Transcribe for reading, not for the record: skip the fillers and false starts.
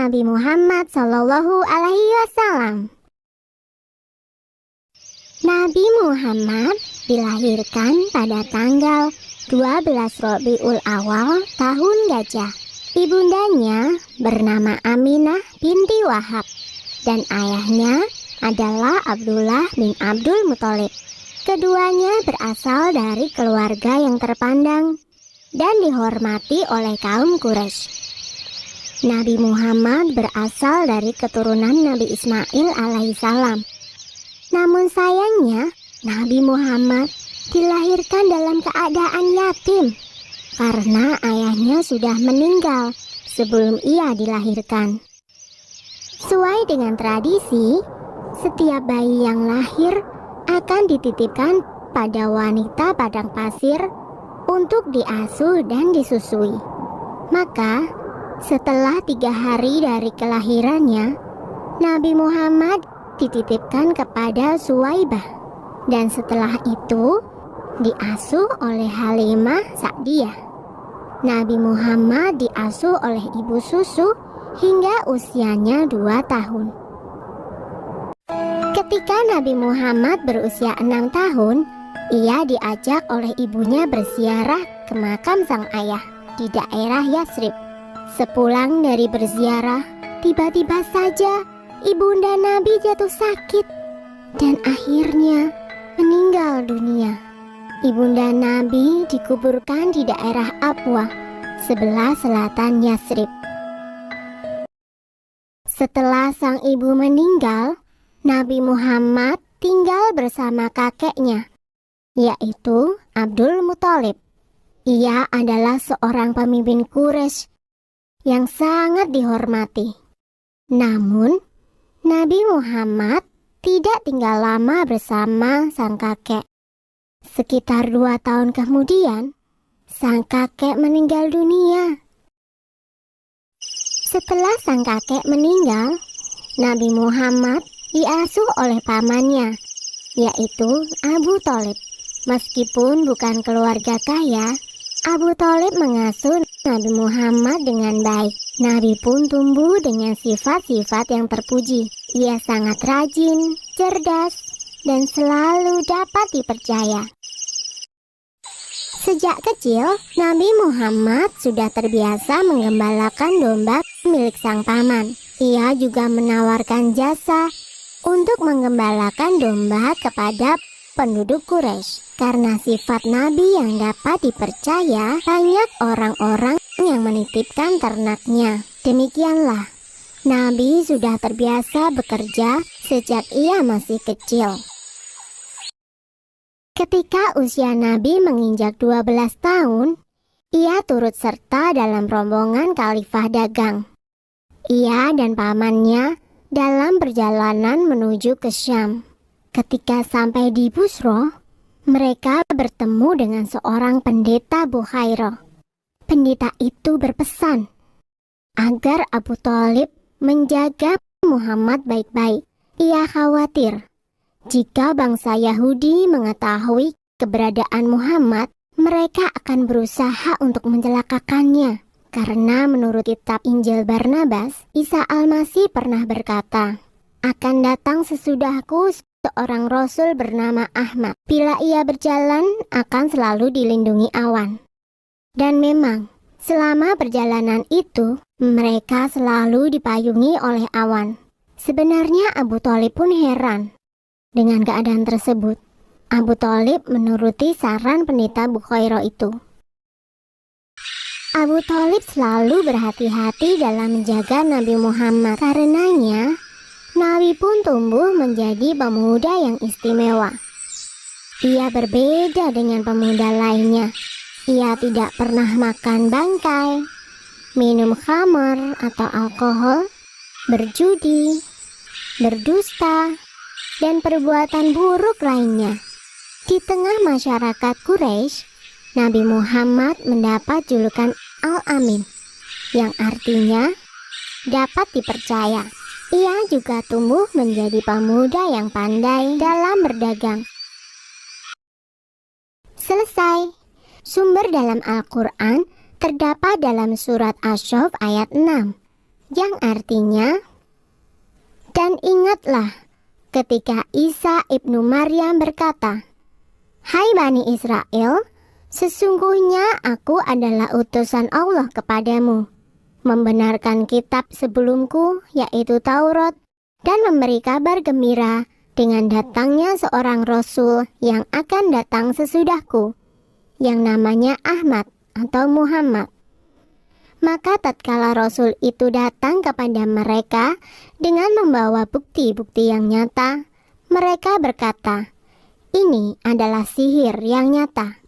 Nabi Muhammad SAW. Nabi Muhammad dilahirkan pada tanggal 12 Rabiul Awal tahun Gajah. Ibundanya bernama Aminah binti Wahab dan ayahnya adalah Abdullah bin Abdul Muthalib. Keduanya berasal dari keluarga yang terpandang dan dihormati oleh kaum Quraisy. Nabi Muhammad berasal dari keturunan Nabi Ismail alaihissalam. Namun sayangnya, Nabi Muhammad dilahirkan dalam keadaan yatim karena ayahnya sudah meninggal sebelum ia dilahirkan. Sesuai dengan tradisi, setiap bayi yang lahir akan dititipkan pada wanita padang pasir untuk diasuh dan disusui. Maka, setelah 3 hari dari kelahirannya, Nabi Muhammad dititipkan kepada Suwaibah, dan setelah itu diasuh oleh Halimah Sa'diyah. Nabi Muhammad diasuh oleh ibu susu hingga usianya 2 tahun. Ketika Nabi Muhammad berusia 6 tahun, ia diajak oleh ibunya berziarah ke makam sang ayah di daerah Yatsrib. Sepulang dari berziarah, tiba-tiba saja ibunda Nabi jatuh sakit dan akhirnya meninggal dunia. Ibunda Nabi dikuburkan di daerah Abwa, sebelah selatan Yatsrib. Setelah sang ibu meninggal, Nabi Muhammad tinggal bersama kakeknya, yaitu Abdul Muthalib. Ia adalah seorang pemimpin Quraisy yang sangat dihormati. Namun, Nabi Muhammad tidak tinggal lama bersama sang kakek. Sekitar 2 tahun kemudian, sang kakek meninggal dunia. Setelah sang kakek meninggal, Nabi Muhammad diasuh oleh pamannya, yaitu Abu Thalib. Meskipun bukan keluarga kaya, Abu Thalib mengasuh Nabi Muhammad dengan baik. Nabi pun tumbuh dengan sifat-sifat yang terpuji. Ia sangat rajin, cerdas, dan selalu dapat dipercaya. Sejak kecil, Nabi Muhammad sudah terbiasa menggembalakan domba milik sang paman. Ia juga menawarkan jasa untuk menggembalakan domba kepada penduduk Quraisy. Karena sifat Nabi yang dapat dipercaya, banyak orang-orang yang menitipkan ternaknya. Demikianlah, Nabi sudah terbiasa bekerja sejak ia masih kecil. Ketika usia Nabi menginjak 12 tahun, ia turut serta dalam rombongan khalifah dagang. Ia dan pamannya dalam perjalanan menuju ke Syam. Ketika sampai di Busro, mereka bertemu dengan seorang pendeta Bukhairah. Pendeta itu berpesan agar Abu Thalib menjaga Muhammad baik-baik. Ia khawatir jika bangsa Yahudi mengetahui keberadaan Muhammad, mereka akan berusaha untuk mencelakakannya. Karena menurut kitab Injil Barnabas, Isa Al-Masih pernah berkata, "Akan datang sesudahku seorang rasul bernama Ahmad. Bila ia berjalan, akan selalu dilindungi awan." Dan memang, selama perjalanan itu, mereka selalu dipayungi oleh awan. Sebenarnya Abu Thalib pun heran dengan keadaan tersebut. Abu Thalib menuruti saran pendeta Bukhairah itu. Abu Thalib selalu berhati-hati dalam menjaga Nabi Muhammad. Karenanya, Nabi pun tumbuh menjadi pemuda yang istimewa. Ia berbeda dengan pemuda lainnya. Ia tidak pernah makan bangkai, minum khamar atau alkohol, berjudi, berdusta, dan perbuatan buruk lainnya. Di tengah masyarakat Quraisy, Nabi Muhammad mendapat julukan Al-Amin, yang artinya dapat dipercaya. Ia juga tumbuh menjadi pemuda yang pandai dalam berdagang. Selesai. Sumber dalam Al-Quran terdapat dalam surat Asy-Syaff ayat 6. yang artinya, "Dan ingatlah ketika Isa ibnu Maryam berkata, 'Hai Bani Israel, sesungguhnya aku adalah utusan Allah kepadamu, membenarkan kitab sebelumku yaitu Taurat, dan memberi kabar gembira dengan datangnya seorang Rasul yang akan datang sesudahku, yang namanya Ahmad atau Muhammad.' Maka tatkala Rasul itu datang kepada mereka dengan membawa bukti-bukti yang nyata, mereka berkata, 'Ini adalah sihir yang nyata.'